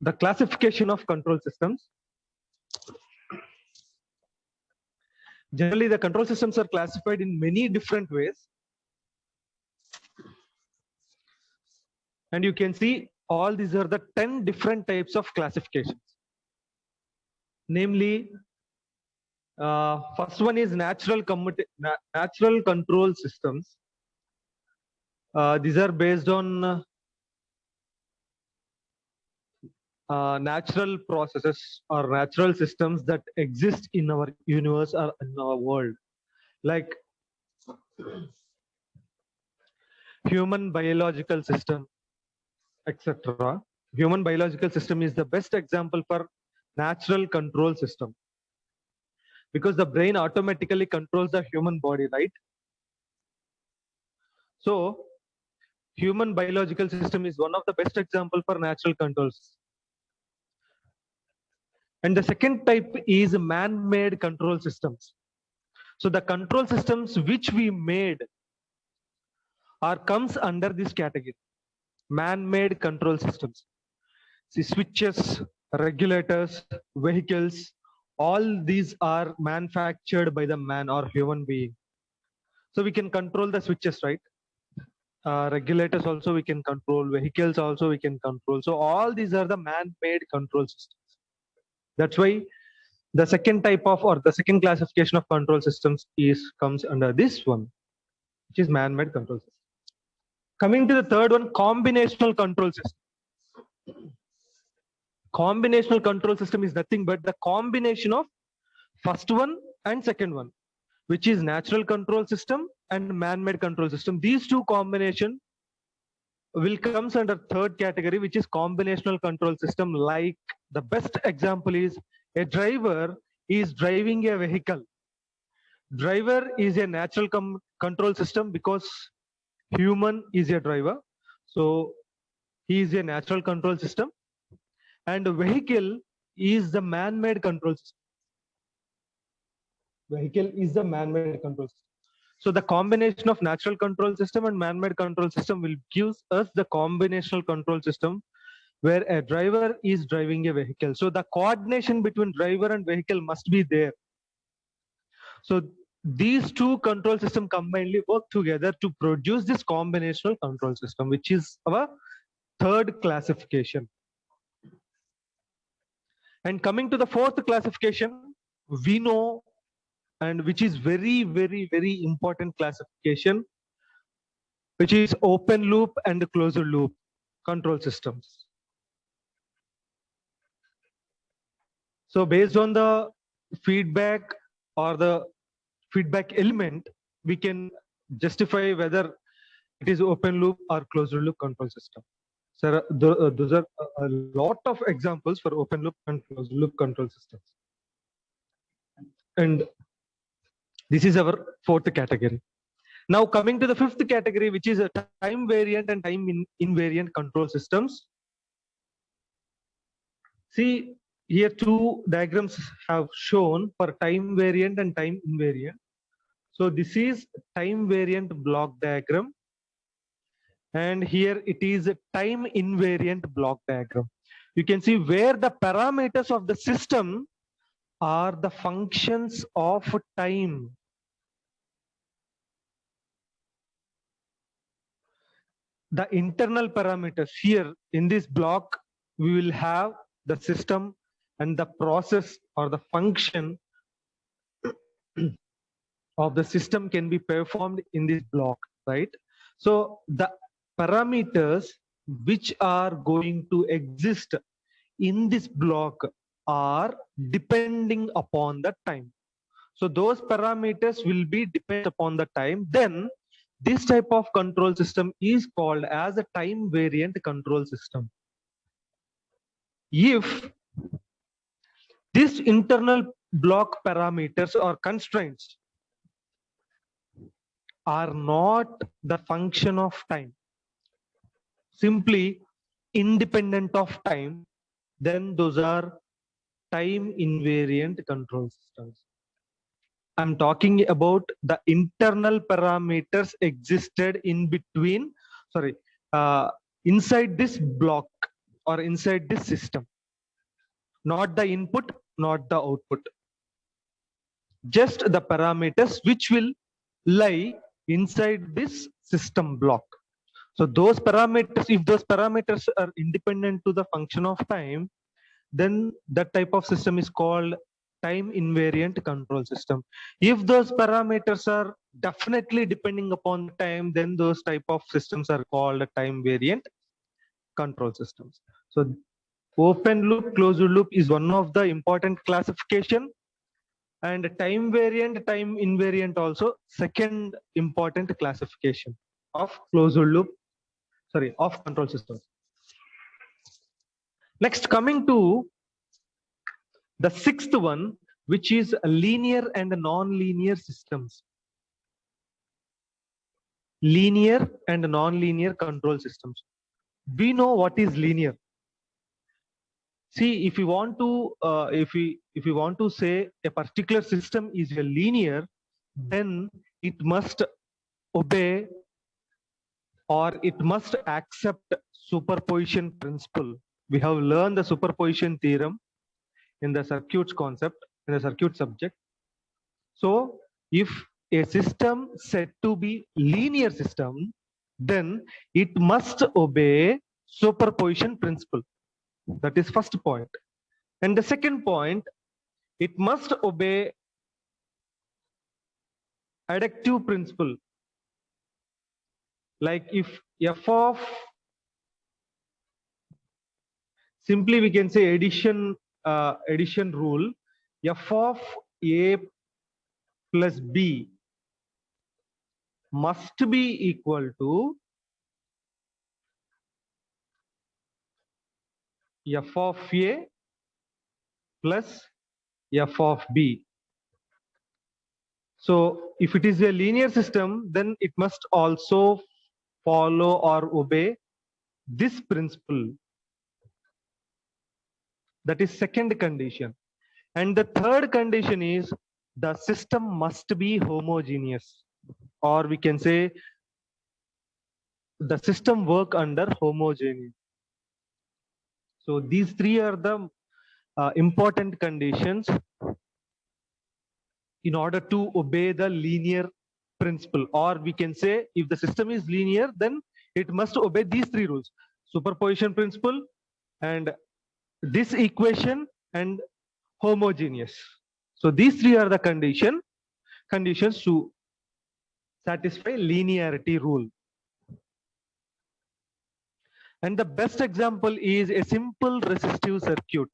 the classification of control systems. Generally, the control systems are classified in many different ways. And you can see all these are the 10 different types of classifications. Namely, first one is natural control systems. These are based on natural processes or natural systems that exist in our universe or in our world, like human biological system, etc. Human biological system is the best example for natural control system, because the brain automatically controls the human body, right? So human biological system is one of the best example for natural controls. And the second type is man-made control systems. So the control systems which we made or comes under this category, man-made control systems. See, switches, regulators, vehicles, all these are manufactured by the man or human being. So we can control the switches, right? Regulators also we can control, vehicles also we can control. So all these are the man-made control systems. That's why the second type of, or the second classification of control systems comes under this one, which is man-made control system. Coming to the third one, combinational control system. Combinational control system is nothing but the combination of first one and second one, which is natural control system and man-made control system. These two combination will comes under third category, which is combinational control system. Like the best example is a driver is driving a vehicle. Driver is a natural control system because human is a driver. So he is a natural control system. And vehicle is the man-made control system. Vehicle is the man-made control system. So the combination of natural control system and man-made control system will give us the combinational control system, where a driver is driving a vehicle. So the coordination between driver and vehicle must be there. So these two control systems combinedly work together to produce this combinational control system, which is our third classification. And coming to the fourth classification, we know, and which is very, very, very important classification, which is open loop and closed loop control systems. So based on the feedback or the feedback element, we can justify whether it is open loop or closed loop control system. So those are a lot of examples for open loop and closed loop control systems. And this is our fourth category. Now coming to the fifth category, which is a time variant and time invariant control systems. See, here two diagrams have shown for time variant and time invariant. So this is time variant block diagram. And here it is a time invariant block diagram. You can see where the parameters of the system are the functions of time. The internal parameters here in this block, we will have the system and the process or the function of the system can be performed in this block, right? So the parameters which are going to exist in this block are depending upon the time. So those parameters will be depend upon the time. Then this type of control system is called as a time variant control system. If this internal block parameters or constraints are not the function of time, simply independent of time, then those are time invariant control systems. I'm talking about the internal parameters existed in between, inside this block. or inside this system, not the input, not the output, just the parameters which will lie inside this system block. So those parameters, if those parameters are independent to the function of time, then that type of system is called time invariant control system. If those parameters are definitely depending upon time, then those type of systems are called time variant control systems. So open loop, closed loop is one of the important classification, and time variant, time invariant also second important classification of closed loop, sorry, of control systems. Next, coming to the sixth one, which is linear and non-linear systems. Linear and non-linear control systems. We know what is linear. See, if you want to, if we want to say a particular system is a linear, then it must obey or it must accept superposition principle. We have learned the superposition theorem in the circuits concept, in the circuit subject. So if a system said to be linear system, then it must obey superposition principle. That is first point. And the second point, it must obey additive principle. Like if f of, simply we can say addition, addition rule, f of a plus b must be equal to f of a plus f of b. So if it is a linear system, then it must also follow or obey this principle. That is second condition. And the third condition is the system must be homogeneous, or we can say the system work under homogeneity. So these three are the important conditions in order to obey the linear principle, or we can say if the system is linear, then it must obey these three rules: superposition principle, and this equation, and homogeneous. So these three are the conditions to satisfy linearity rule. And the best example is a simple resistive circuit.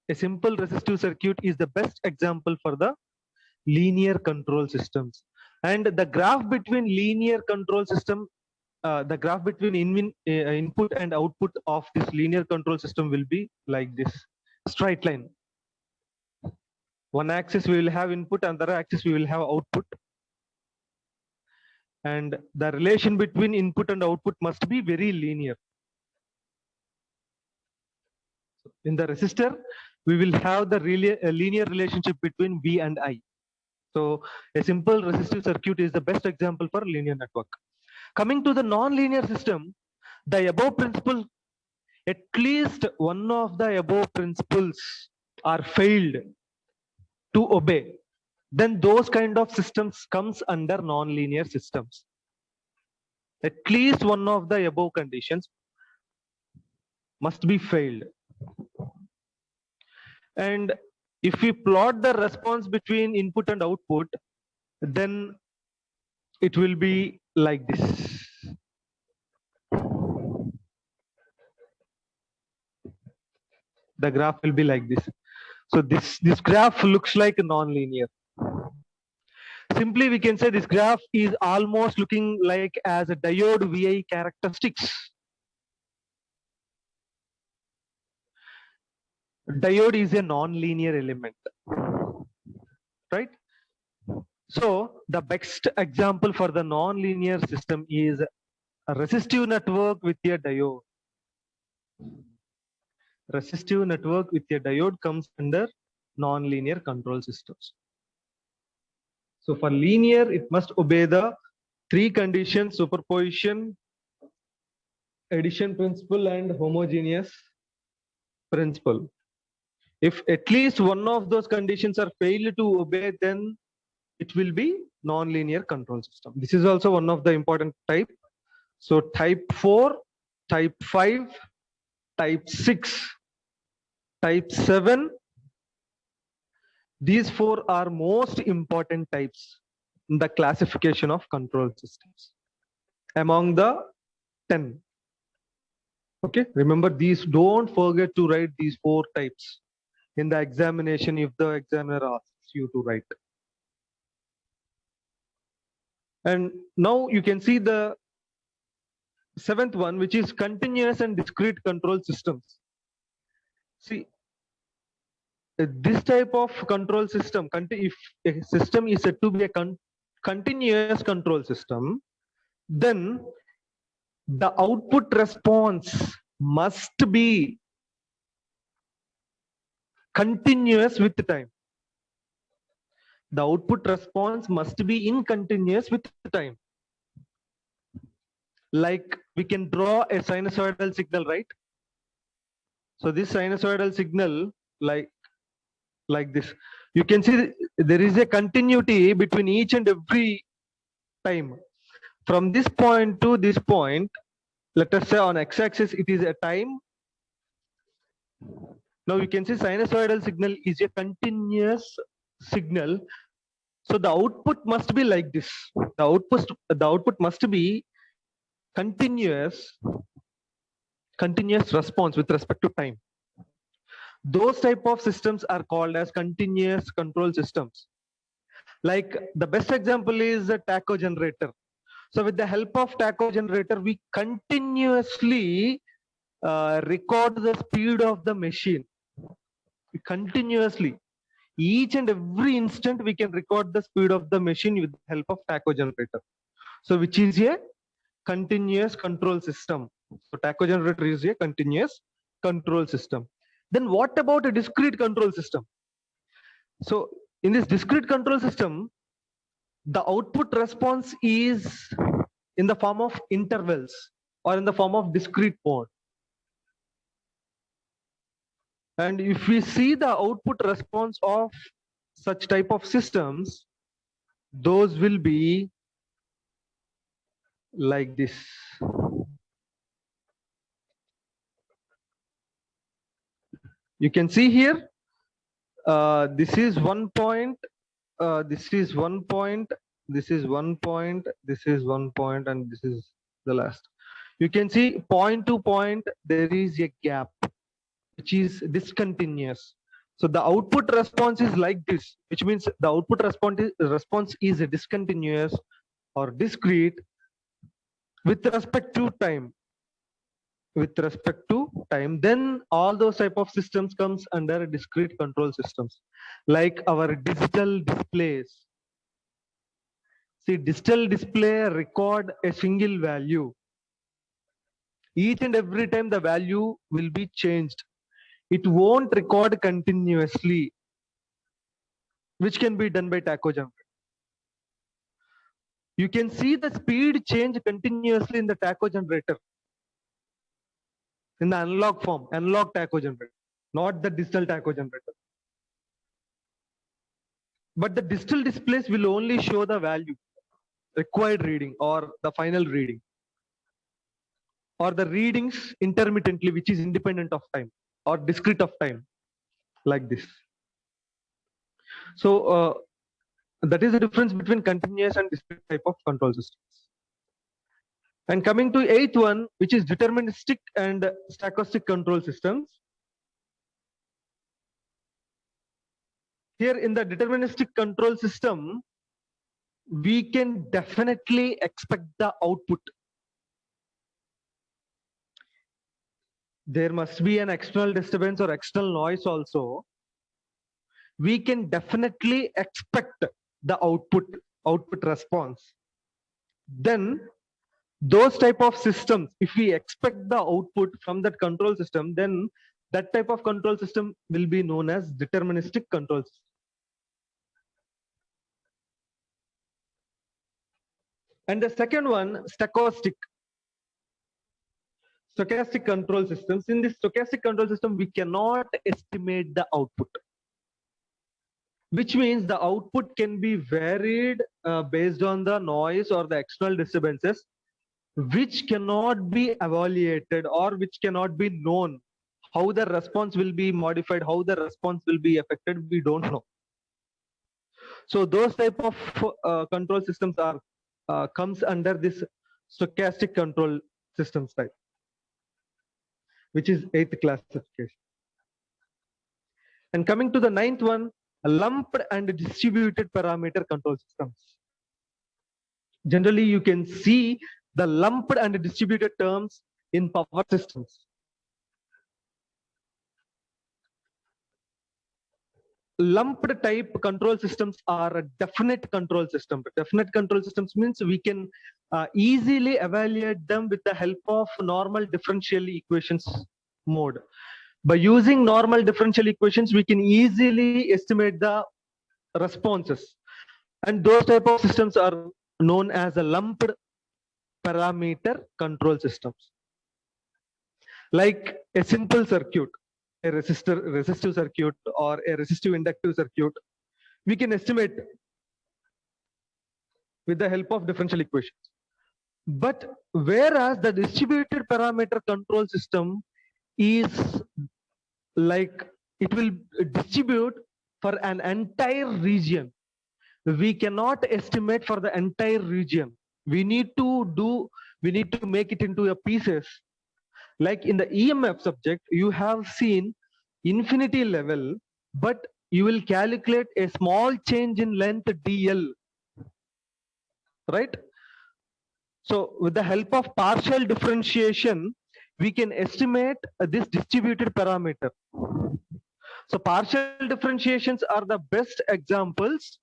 A simple resistive circuit is the best example for the linear control systems. And the graph between linear control system, the graph between input and output of this linear control system will be like this, straight line. One axis we will have input, and the other axis we will have output. And the relation between input and output must be very linear. In the resistor, we will have the linear relationship between V and I. So a simple resistive circuit is the best example for linear network. Coming to the non-linear system, the above principle, at least one of the above principles are failed to obey, then those kind of systems comes under non-linear systems. At least one of the above conditions must be failed. And if we plot the response between input and output, then it will be like this. The graph will be like this. So this graph looks like non-linear. Simply we can say this graph is almost looking like as a diode VI characteristics. Diode is a non-linear element, right? So the best example for the non-linear system is a resistive network with a diode. Resistive network with a diode comes under non-linear control systems. So for linear, it must obey the three conditions: superposition, addition principle and homogeneous principle. If at least one of those conditions are failed to obey, then it will be non-linear control system. This is also one of the important type. So type 4, type 5, type 6, type 7, these 4 are most important types in the classification of control systems among the 10. Okay, remember these, don't forget to write these 4 types in the examination if the examiner asks you to write. And now you can see the 7th one, which is continuous and discrete control systems. See, this type of control system, if a system is said to be a continuous control system, then the output response must be continuous with time. The output response must be in continuous with time. Like we can draw a sinusoidal signal, right? So this sinusoidal signal, like this, you can see there is a continuity between each and every time. From this point to this point, let us say on x-axis it is a time. Now you can see sinusoidal signal is a continuous signal. So the output must be like this. The output must be continuous response with respect to time. Those type of systems are called as continuous control systems. Like the best example is a tacho generator. So with the help of tacho generator, we continuously record the speed of the machine. We continuously, each and every instant, we can record the speed of the machine with the help of tacho generator. So which is a continuous control system. So tacho generator is a continuous control system. Then what about a discrete control system? So in this discrete control system, the output response is in the form of intervals or in the form of discrete mode. And if we see the output response of such type of systems, those will be like this. You can see here, this is 1 point, this is 1 point, this is 1 point, this is 1 point, and this is the last. You can see point to point, there is a gap, which is discontinuous. So the output response is like this, which means the output response is discontinuous or discrete with respect to time. Then all those type of systems comes under discrete control systems, like our digital displays. See, digital display record a single value. Each and every time the value will be changed. It won't record continuously, which can be done by tacho generator. You can see the speed change continuously in the tacho generator, in the analog form, analog tacho generator, not the digital tacho generator. But the digital displays will only show the value, required reading or the final reading, or the readings intermittently, which is independent of time or discrete of time, like this. So that is the difference between continuous and discrete type of control systems. And coming to 8th one, which is deterministic and stochastic control systems. Here in the deterministic control system, we can definitely expect the output. There must be an external disturbance or external noise also. We can definitely expect the output response. Then those type of systems, if we expect the output from that control system, then that type of control system will be known as deterministic control system. And the second one, stochastic. Stochastic control systems. In this stochastic control system, we cannot estimate the output, which means the output can be varied based on the noise or the external disturbances, which cannot be evaluated or which cannot be known. How the response will be modified, how the response will be affected, we don't know. So those type of control systems are comes under this stochastic control systems type, which is 8th classification. And coming to the 9th one, lumped and distributed parameter control systems. Generally, you can see the lumped and distributed terms in power systems. Lumped type control systems are a definite control system. Definite control systems means we can easily evaluate them with the help of normal differential equations mode. By using normal differential equations, we can easily estimate the responses. And those type of systems are known as a lumped parameter control systems. Like a simple circuit, a resistive circuit or a resistive inductive circuit, we can estimate with the help of differential equations. But whereas the distributed parameter control system is like it will distribute for an entire region. We cannot estimate for the entire region. We need to make it into a pieces. Like in the EMF subject, you have seen infinity level, but you will calculate a small change in length dl, right? So with the help of partial differentiation, we can estimate this distributed parameter. So partial differentiations are the best examples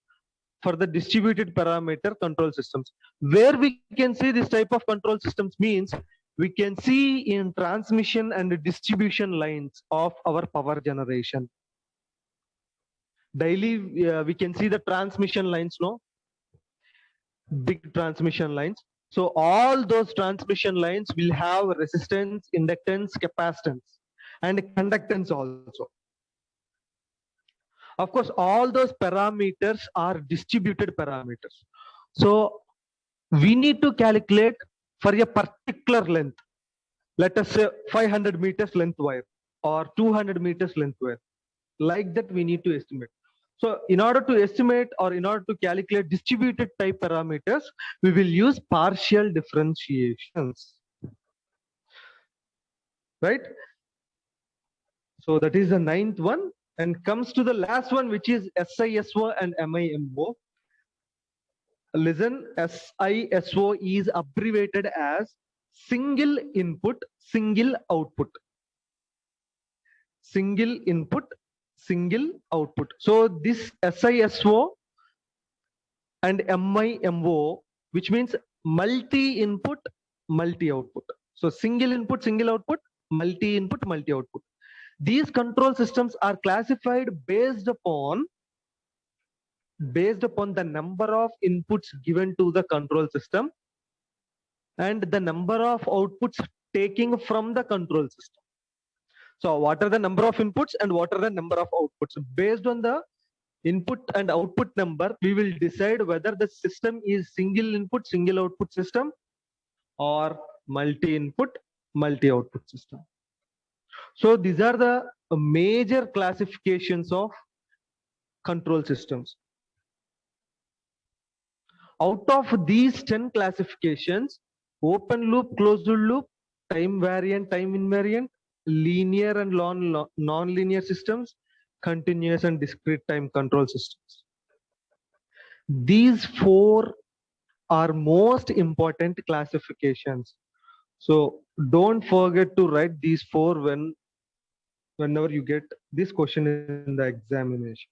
for the distributed parameter control systems. Where we can see this type of control systems means we can see in transmission and distribution lines of our power generation. Daily, we can see the transmission lines, no? Big transmission lines. So all those transmission lines will have resistance, inductance, capacitance, and conductance also. Of course, all those parameters are distributed parameters. So we need to calculate for a particular length. Let us say 500 meters length wire or 200 meters length wire. Like that, we need to estimate. So in order to estimate or in order to calculate distributed type parameters, we will use partial differentiations. Right? So that is the 9th one. And comes to the last one, which is SISO and MIMO. Listen, SISO is abbreviated as single input, single output. Single input, single output. So this SISO and MIMO, which means multi-input, multi-output. So single input, single output, multi-input, multi-output. These control systems are classified based upon the number of inputs given to the control system and the number of outputs taking from the control system. So what are the number of inputs and what are the number of outputs? Based on the input and output number, we will decide whether the system is single input, single output system or multi-input, multi-output system. So these are the major classifications of control systems. Out of these 10 classifications, open loop, closed loop, time variant, time invariant, linear and non-linear systems, continuous and discrete time control systems. These 4 are most important classifications. So don't forget to write these 4 whenever you get this question in the examination.